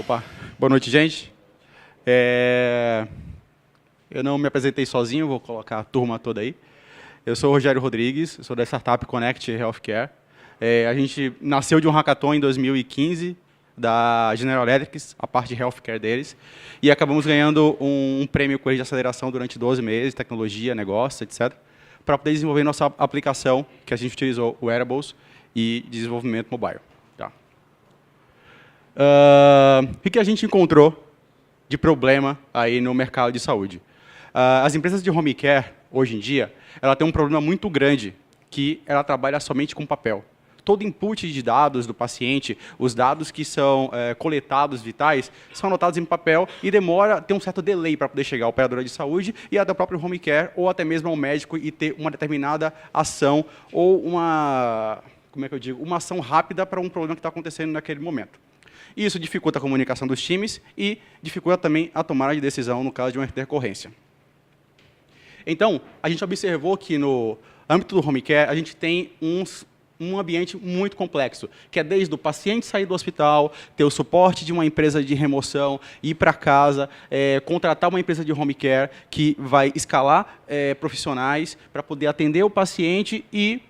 Opa, boa noite, gente. Eu não me apresentei sozinho, vou colocar a turma toda aí. Eu sou o Rogério Rodrigues, sou da startup Connect Healthcare. A gente nasceu de um hackathon em 2015, da General Electric, a parte de healthcare deles, e acabamos ganhando um prêmio com eles de aceleração durante 12 meses, tecnologia, negócio, etc., para poder desenvolver nossa aplicação, que a gente utilizou wearables e desenvolvimento mobile. Tá. O que a gente encontrou de problema aí no mercado de saúde? As empresas de home care, hoje em dia, ela tem um problema muito grande, que ela trabalha somente com papel. Todo input de dados do paciente, os dados que são coletados vitais, são anotados em papel e tem um certo delay para poder chegar à operadora de saúde e até o próprio home care, ou até mesmo ao médico e ter uma determinada ação ou uma ação rápida para um problema que está acontecendo naquele momento. Isso dificulta a comunicação dos times e dificulta também a tomada de decisão no caso de uma intercorrência. Então, a gente observou que no âmbito do home care, a gente tem um ambiente muito complexo, que é desde o paciente sair do hospital, ter o suporte de uma empresa de remoção, ir para casa, contratar uma empresa de home care que vai escalar profissionais para poder atender o paciente e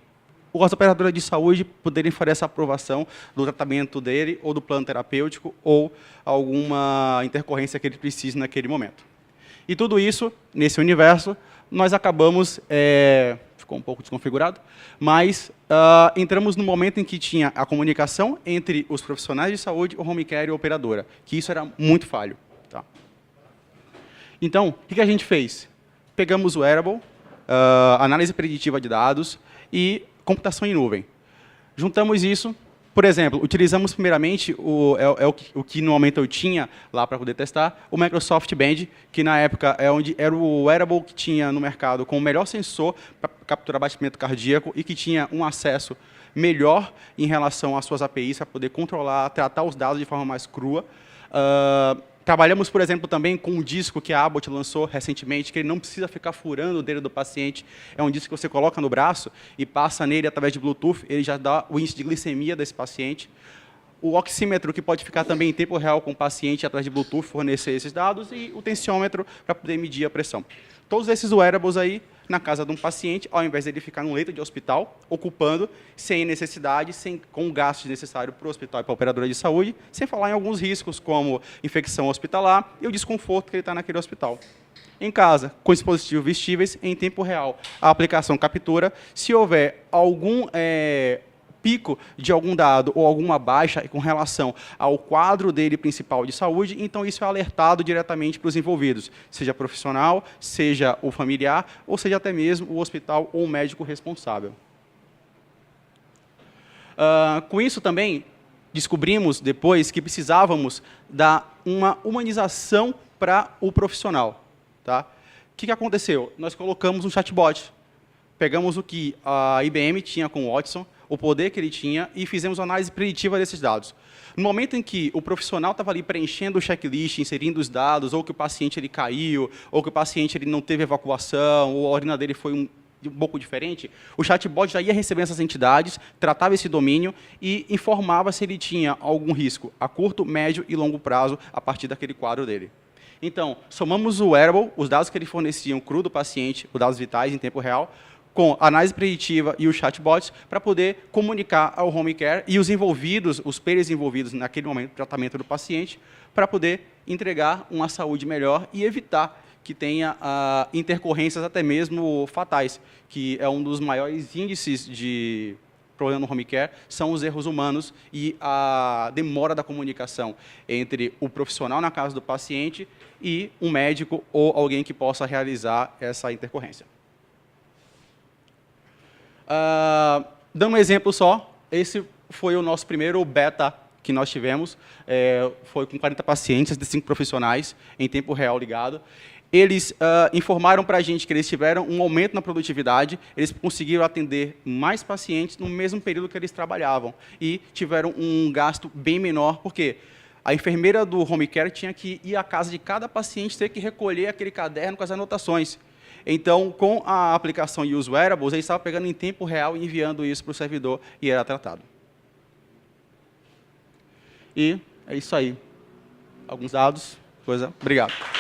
as operadoras de saúde poderem fazer essa aprovação do tratamento dele, ou do plano terapêutico, ou alguma intercorrência que ele precise naquele momento. E tudo isso, nesse universo, nós acabamos, ficou um pouco desconfigurado, mas entramos no momento em que tinha a comunicação entre os profissionais de saúde, o home care e a operadora, que isso era muito falho. Tá? Então, o que a gente fez? Pegamos o wearable, análise preditiva de dados e computação em nuvem. Juntamos isso, por exemplo, utilizamos primeiramente o que no momento eu tinha lá para poder testar, o Microsoft Band, que na época era o wearable que tinha no mercado com o melhor sensor para capturar batimento cardíaco e que tinha um acesso melhor em relação às suas APIs para poder controlar, tratar os dados de forma mais crua. Trabalhamos, por exemplo, também com um disco que a Abbott lançou recentemente, que ele não precisa ficar furando o dedo do paciente. É um disco que você coloca no braço e passa nele através de Bluetooth, ele já dá o índice de glicemia desse paciente. O oxímetro, que pode ficar também em tempo real com o paciente, através de Bluetooth, fornecer esses dados, e o tensiômetro para poder medir a pressão. Todos esses wearables aí, na casa de um paciente, ao invés de ele ficar num leito de hospital, ocupando, sem necessidade, com o gasto necessário para o hospital e para a operadora de saúde, sem falar em alguns riscos, como infecção hospitalar e o desconforto que ele está naquele hospital. Em casa, com dispositivos vestíveis, em tempo real, a aplicação captura. Se houver algum pico de algum dado ou alguma baixa com relação ao quadro dele principal de saúde, então isso é alertado diretamente para os envolvidos, seja profissional, seja o familiar, ou seja até mesmo o hospital ou o médico responsável. Com isso também, descobrimos depois que precisávamos dar uma humanização para o profissional. Tá? O que aconteceu? Nós colocamos um chatbot. Pegamos o que a IBM tinha com o Watson, o poder que ele tinha, e fizemos uma análise preditiva desses dados. No momento em que o profissional estava ali preenchendo o checklist, inserindo os dados, ou que o paciente ele caiu, ou que o paciente ele não teve evacuação, ou a urina dele foi um pouco diferente, o chatbot já ia recebendo essas entidades, tratava esse domínio e informava se ele tinha algum risco a curto, médio e longo prazo a partir daquele quadro dele. Então, somamos o wearable, os dados que ele fornecia cru do paciente, os dados vitais em tempo real, com a análise preditiva e os chatbots, para poder comunicar ao home care e os envolvidos, os players envolvidos naquele momento do tratamento do paciente, para poder entregar uma saúde melhor e evitar que tenha intercorrências até mesmo fatais, que é um dos maiores índices de problema no home care, são os erros humanos e a demora da comunicação entre o profissional na casa do paciente e um médico ou alguém que possa realizar essa intercorrência. Dando um exemplo só, esse foi o nosso primeiro beta que nós tivemos, foi com 40 pacientes, de 5 profissionais, em tempo real ligado. Eles informaram para a gente que eles tiveram um aumento na produtividade, eles conseguiram atender mais pacientes no mesmo período que eles trabalhavam e tiveram um gasto bem menor, porque a enfermeira do home care tinha que ir à casa de cada paciente, ter que recolher aquele caderno com as anotações. Então, com a aplicação e os wearables, eles estavam pegando em tempo real e enviando isso para o servidor e era tratado. E é isso aí. alguns dados, coisa. Obrigado.